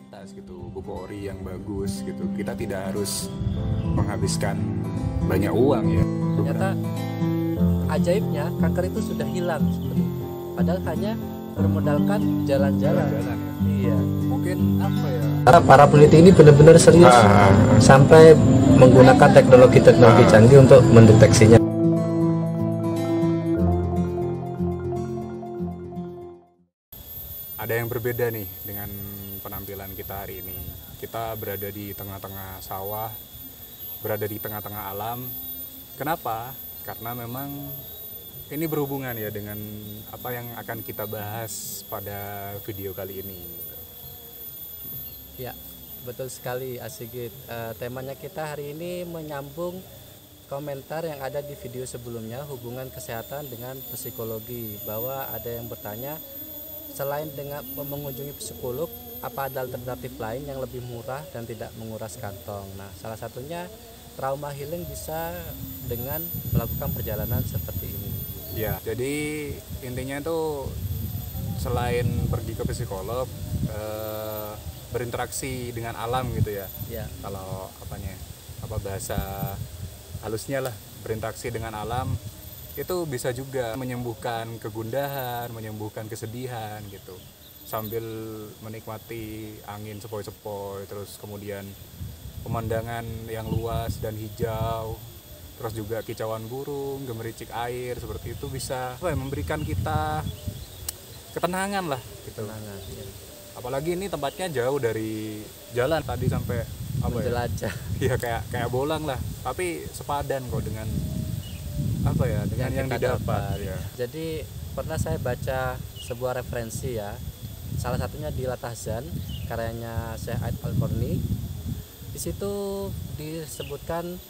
kualitas gitu, buku ori yang bagus gitu. Kita tidak harus menghabiskan banyak uang ya. Ternyata ajaibnya kanker itu sudah hilang seperti itu. Padahal hanya bermodalkan jalan-jalan. Jalan-jalan ya. Iya. Mungkin apa ya? Para peneliti ini benar-benar serius sampai menggunakan teknologi canggih untuk mendeteksinya. Ada yang berbeda nih dengan penampilan kita hari ini. Kita berada di tengah-tengah sawah, berada di tengah-tengah alam. Kenapa? Karena memang ini berhubungan ya dengan apa yang akan kita bahas pada video kali ini. Ya, betul sekali Asigit. Temanya kita hari ini menyambung komentar yang ada di video sebelumnya, hubungan kesehatan dengan psikologi. Bahwa ada yang bertanya, selain dengan mengunjungi psikolog, apa ada alternatif lain yang lebih murah dan tidak menguras kantong? Nah, salah satunya trauma healing bisa dengan melakukan perjalanan seperti ini. Ya, jadi intinya itu selain pergi ke psikolog, berinteraksi dengan alam gitu ya. Ya. Kalau apa bahasa halusnya lah, berinteraksi dengan alam itu bisa juga menyembuhkan kegundahan, menyembuhkan kesedihan gitu. Sambil menikmati angin sepoi-sepoi, terus kemudian pemandangan yang luas dan hijau, terus juga kicauan burung, gemericik air seperti itu bisa memberikan kita ketenangan lah gitu. Ketenangan, ya. Apalagi ini tempatnya jauh dari jalan tadi sampai menjelajah. Ya kayak bolang lah, tapi sepadan kok dengan dengan yang didapat ya. Jadi pernah saya baca sebuah referensi ya, salah satunya di Latahzan karyanya Syekh Aid Al-Qarni. Di situ disebutkan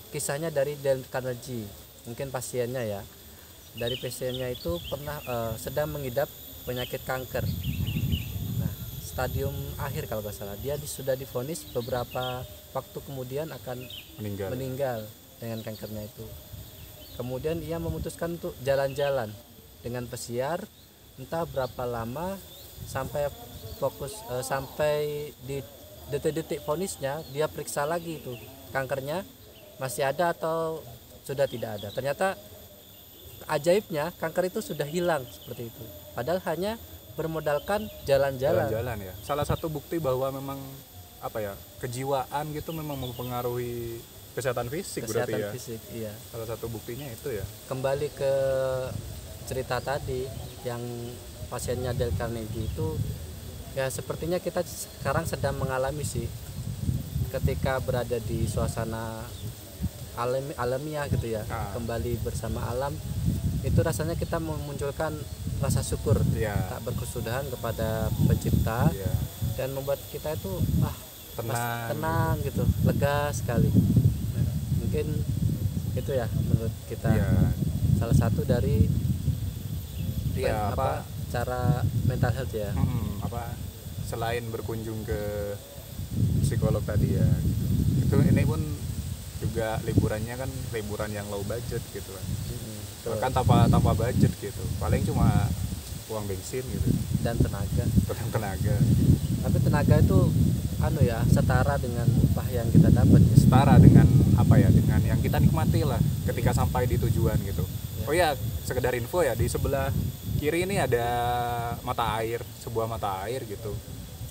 kisahnya dari Dale Carnegie, mungkin pasiennya ya. Dari pasiennya itu pernah sedang mengidap penyakit kanker. Nah, stadium akhir kalau nggak salah, dia sudah divonis beberapa waktu kemudian akan meninggal dengan kankernya itu. Kemudian ia memutuskan untuk jalan-jalan dengan pesiar, entah berapa lama sampai sampai di detik-detik vonisnya dia periksa lagi itu kankernya masih ada atau sudah tidak ada. Ternyata ajaibnya kanker itu sudah hilang seperti itu. Padahal hanya bermodalkan jalan-jalan. Jalan-jalan ya. Salah satu bukti bahwa memang kejiwaan gitu memang mempengaruhi kesehatan fisik berarti ya. Fisik, iya. Salah satu buktinya itu ya. Kembali ke cerita tadi yang pasiennya Dale Carnegie itu, ya sepertinya kita sekarang sedang mengalami sih, ketika berada di suasana alamiah gitu ya, kembali bersama alam, itu rasanya kita memunculkan rasa syukur, tak berkesudahan kepada pencipta, dan membuat kita itu tenang gitu, lega sekali. Mungkin itu ya menurut kita salah satu dari cara mental health ya. Selain berkunjung ke psikolog tadi ya, itu ini pun juga liburannya kan liburan yang low budget gitu kan. Bahkan tanpa budget gitu, paling cuma uang bensin gitu dan tenaga. Tapi tenaga itu setara dengan upah yang kita dapat, setara dengan dengan yang kita nikmati lah ketika sampai di tujuan gitu. Oh ya, sekedar info ya, di sebelah kiri ini ada sebuah mata air gitu,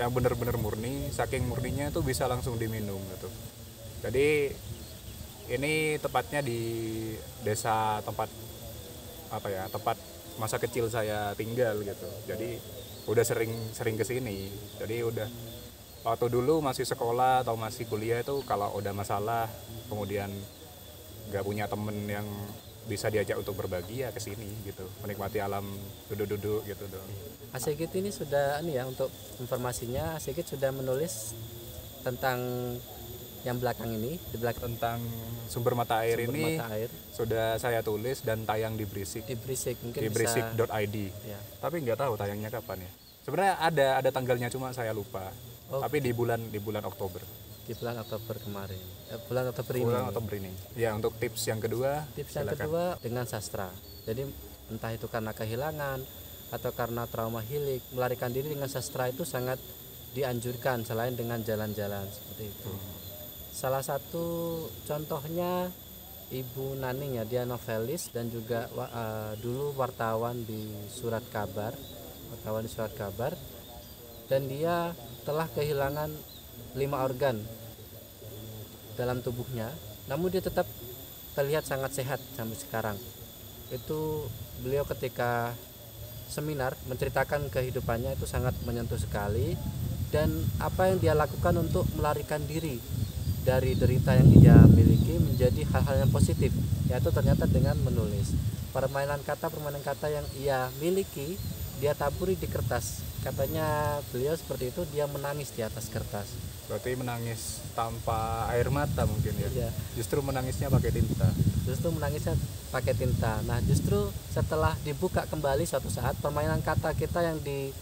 yang benar-benar murni, saking murninya itu bisa langsung diminum gitu. Jadi ini tepatnya di desa tempat masa kecil saya tinggal gitu. Jadi udah sering kesini. Jadi udah waktu dulu masih sekolah atau masih kuliah itu kalau udah masalah kemudian nggak punya temen yang bisa diajak untuk berbagi ya kesini gitu, menikmati alam, duduk-duduk gitu dong. Asigit ini sudah untuk informasinya, Asigit sudah menulis tentang yang belakang ini, di belakang tentang sumber mata air sudah saya tulis dan tayang di Berisik mungkin di berisik.id ya. Tapi nggak tahu tayangnya kapan ya. Sebenarnya ada tanggalnya cuma saya lupa. Tapi di bulan Oktober. Di bulan Oktober kemarin. Bulan Oktober ini. Ya, untuk tips yang kedua. Yang kedua dengan sastra. Jadi entah itu karena kehilangan atau karena trauma healing, melarikan diri dengan sastra itu sangat dianjurkan selain dengan jalan-jalan seperti itu. Salah satu contohnya Ibu Naning ya, dia novelis dan juga dulu wartawan di surat kabar, dan dia telah kehilangan 5 organ dalam tubuhnya, namun dia tetap terlihat sangat sehat sampai sekarang. Itu beliau ketika seminar menceritakan kehidupannya itu sangat menyentuh sekali, dan apa yang dia lakukan untuk melarikan diri dari derita yang ia miliki menjadi hal-hal yang positif, yaitu ternyata dengan menulis. Permainan kata yang ia miliki dia taburi di kertas. Katanya beliau seperti itu, dia menangis di atas kertas. Berarti menangis tanpa air mata mungkin ya. Iya. Justru menangisnya pakai tinta. Nah, justru setelah dibuka kembali suatu saat permainan kata kita yang di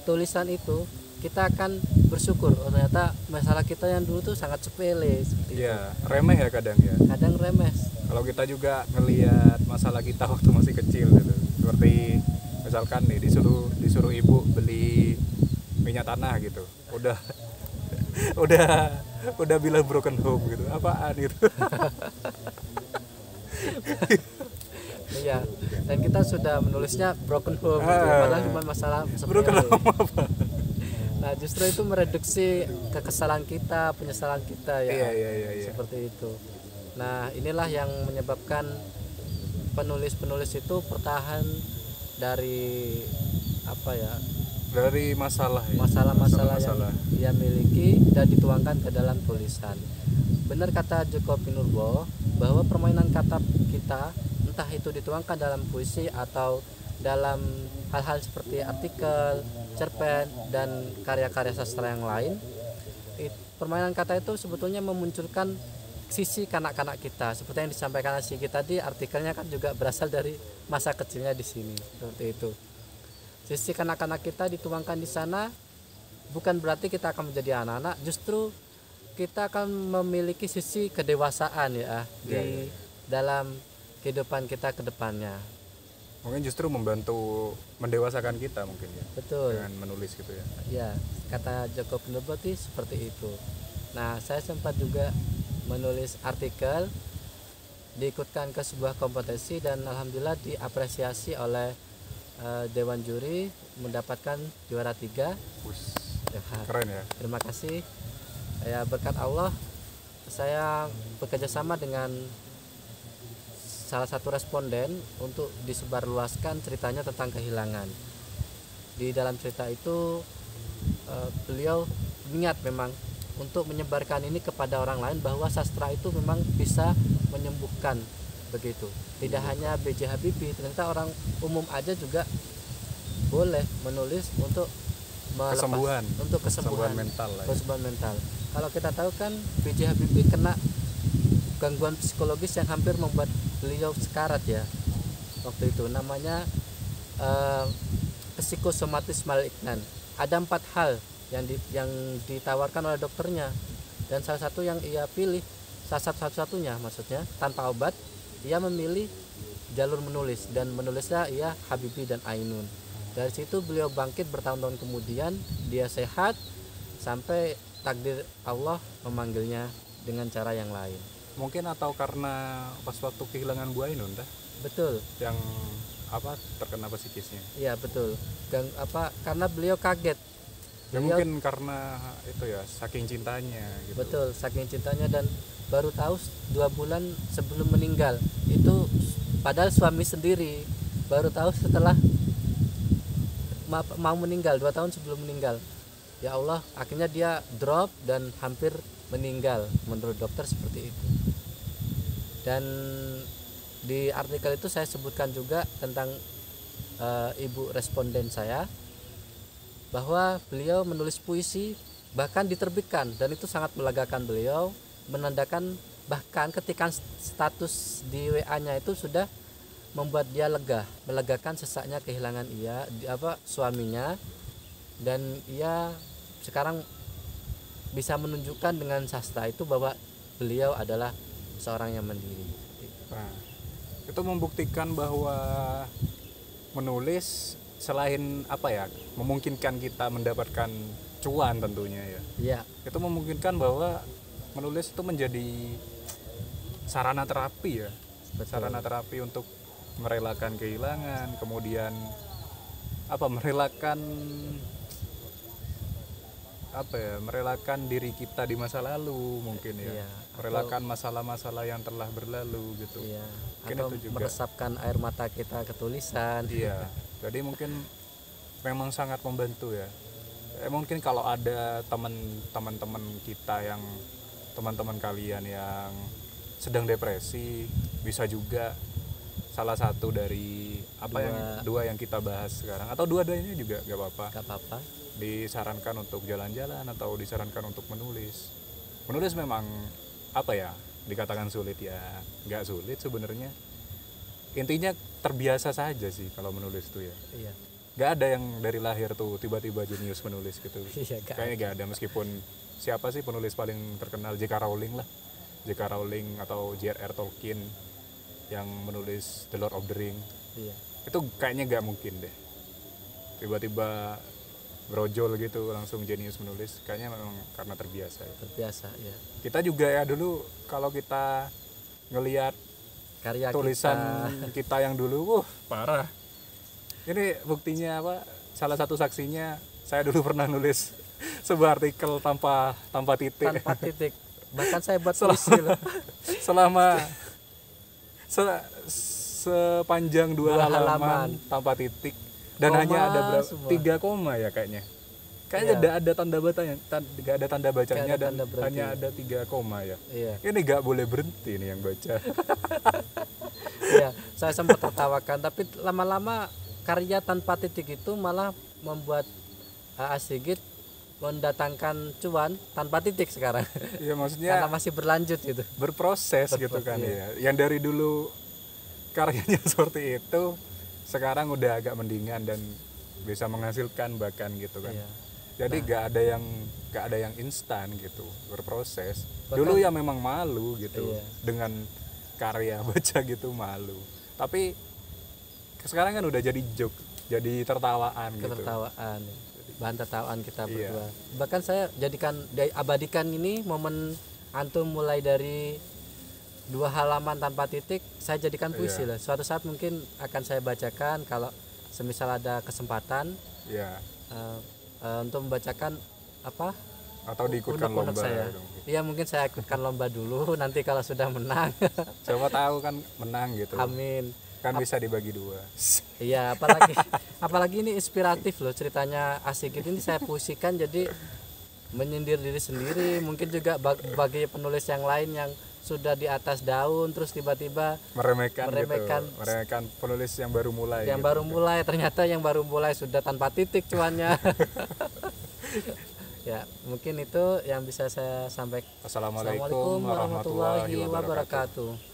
tulisan itu, kita akan bersyukur, ternyata masalah kita yang dulu tuh sangat sepele seperti Iya, remeh ya kadang ya. Kadang remeh. Kalau kita juga ngelihat masalah kita waktu masih kecil gitu. Seperti misalkan nih disuruh ibu beli minyak tanah gitu. Udah bilang broken home gitu. Apaan itu? Iya, dan kita sudah menulisnya broken home gitu, padahal cuma masalah broken home apa? Nah, justru itu mereduksi kekesalan kita, penyesalan kita ya. Iya. Seperti itu. Nah, inilah yang menyebabkan penulis-penulis itu bertahan dari dari masalah ya. Masalah yang ia miliki dan dituangkan ke dalam tulisan. Benar kata Djoko Pinurbo bahwa permainan kata kita, entah itu dituangkan dalam puisi atau dalam hal-hal seperti artikel, cerpen, dan karya-karya sastra yang lain, permainan kata itu sebetulnya memunculkan sisi kanak-kanak kita. Seperti yang disampaikan Sigi tadi, artikelnya kan juga berasal dari masa kecilnya di sini, seperti itu. Sisi kanak-kanak kita dituangkan di sana, bukan berarti kita akan menjadi anak-anak, justru kita akan memiliki sisi kedewasaan ya di dalam kehidupan kita ke depannya. Mungkin justru membantu mendewasakan kita mungkin ya. Betul. Dengan menulis gitu ya. Ya, kata Djoko Pinurbo seperti itu. Nah, saya sempat juga menulis artikel, diikutkan ke sebuah kompetisi dan alhamdulillah diapresiasi oleh Dewan Juri, mendapatkan juara 3. Keren ya. Terima kasih. Ya, berkat Allah saya bekerja sama dengan salah satu responden untuk disebarluaskan ceritanya tentang kehilangan. Di dalam cerita itu beliau niat memang untuk menyebarkan ini kepada orang lain, bahwa sastra itu memang bisa menyembuhkan begitu. Tidak hanya B.J. Habibie, ternyata orang umum aja juga boleh menulis untuk kesembuhan mental lah. Kesembuhan mental. Kalau kita tahu kan B.J. Habibie kena gangguan psikologis yang hampir membuat beliau sekarat ya waktu itu, namanya psikosomatis malignan. Ada 4 hal yang ditawarkan oleh dokternya, dan salah satu yang ia pilih, satu-satunya maksudnya tanpa obat, ia memilih jalur menulis, dan menulisnya ia Habibie dan Ainun. Dari situ beliau bangkit bertahun-tahun kemudian, dia sehat sampai takdir Allah memanggilnya dengan cara yang lain. Mungkin atau karena pas waktu kehilangan Bu Ainun dah. Betul. Yang terkena psikisnya. Iya, betul. Karena beliau kaget. Mungkin karena itu ya, saking cintanya gitu. Betul, saking cintanya, dan baru tahu 2 bulan sebelum meninggal. Itu padahal suami sendiri baru tahu setelah mau meninggal, 2 tahun sebelum meninggal. Ya Allah, akhirnya dia drop dan hampir meninggal, menurut dokter seperti itu. Dan di artikel itu saya sebutkan juga tentang ibu responden saya, bahwa beliau menulis puisi bahkan diterbitkan, dan itu sangat melegakan beliau, menandakan bahkan ketika status di WA-nya itu sudah membuat dia melegakan sesaknya kehilangan suaminya, dan ia sekarang bisa menunjukkan dengan sastra itu bahwa beliau adalah seorang yang mandiri. Nah, itu membuktikan bahwa menulis selain memungkinkan kita mendapatkan cuan tentunya ya. Iya, Itu memungkinkan bahwa menulis itu menjadi sarana terapi ya. betul. Sarana terapi untuk merelakan kehilangan, kemudian merelakan diri kita di masa lalu mungkin ya. Iya, Merelakan masalah-masalah yang telah berlalu gitu. Iya, Mungkin atau itu juga. meresapkan air mata kita ke tulisan. Iya, jadi mungkin memang sangat membantu ya. Mungkin kalau ada teman-teman kita yang teman-teman kalian yang sedang depresi, bisa juga salah satu dari dua yang kita bahas sekarang, atau dua-duanya juga gak apa-apa. Gak apa-apa. Disarankan untuk jalan-jalan atau disarankan untuk menulis. Menulis memang dikatakan sulit ya, nggak sulit sebenarnya. Intinya terbiasa saja sih kalau menulis tuh ya. Iya. Nggak ada yang dari lahir tuh tiba-tiba jenius menulis gitu. Iya, Kayaknya nggak ada, meskipun siapa sih penulis paling terkenal, J.K. Rowling lah. J.K. Rowling atau J.R.R. Tolkien yang menulis The Lord of the Ring. Iya. Itu kayaknya nggak mungkin deh. Tiba-tiba brojol gitu langsung jenius menulis, kayaknya memang karena terbiasa ya. Terbiasa ya. Kita juga ya dulu kalau kita ngelihat Karya tulisan kita yang dulu, parah. Ini buktinya salah satu saksinya, saya dulu pernah nulis sebuah artikel tanpa titik. tanpa titik. Bahkan saya buat puisi loh. Selama sepanjang dua halaman tanpa titik. Dan Koma hanya ada berapa? semua. 3 koma ya kayaknya. Kayaknya Iya. ada tanda bacanya, nggak ada tanda bacanya, Nggak ada dan tanda berhenti. hanya ada 3 koma ya. Iya. Ini nggak boleh berhenti nih yang baca. Iya, saya sempat tertawakan, tapi lama-lama karya tanpa titik itu malah membuat Asigit mendatangkan cuan tanpa titik sekarang. Iya, Karena maksudnya masih berlanjut gitu. berproses gitu kan ya. Yang dari dulu karyanya seperti itu, sekarang udah agak mendingan dan bisa menghasilkan bahkan gitu kan. Iya. Jadi nggak ada yang instan gitu, berproses. Bahkan- Dulu ya memang malu gitu Iya. dengan karya baca gitu, malu. Tapi sekarang kan udah jadi joke, jadi tertawaan gitu. Ketertawaan, bahan tertawaan kita Iya. berdua. Bahkan saya abadikan ini momen antum mulai dari 2 halaman tanpa titik, saya jadikan puisi Iya. lah. Suatu saat mungkin akan saya bacakan kalau semisal ada kesempatan Ya, untuk membacakan atau diikutkan unek-unek lomba saya. gitu mungkin. Iya, mungkin saya ikutkan lomba dulu. Nanti kalau sudah menang, Siapa tahu kan menang gitu. amin. Kan bisa dibagi 2. Iya, apalagi ini inspiratif loh ceritanya Asigit ini, saya puisikan jadi menyindir diri sendiri, mungkin juga bagi penulis yang lain yang sudah di atas daun terus tiba-tiba meremehkan Meremehkan. gitu. Meremehkan penulis yang baru mulai. yang gitu. baru mulai, ternyata yang baru mulai sudah tanpa titik cuannya. Ya, mungkin itu yang bisa saya sampaikan. Assalamualaikum Assalamualaikum warahmatullahi wabarakatuh.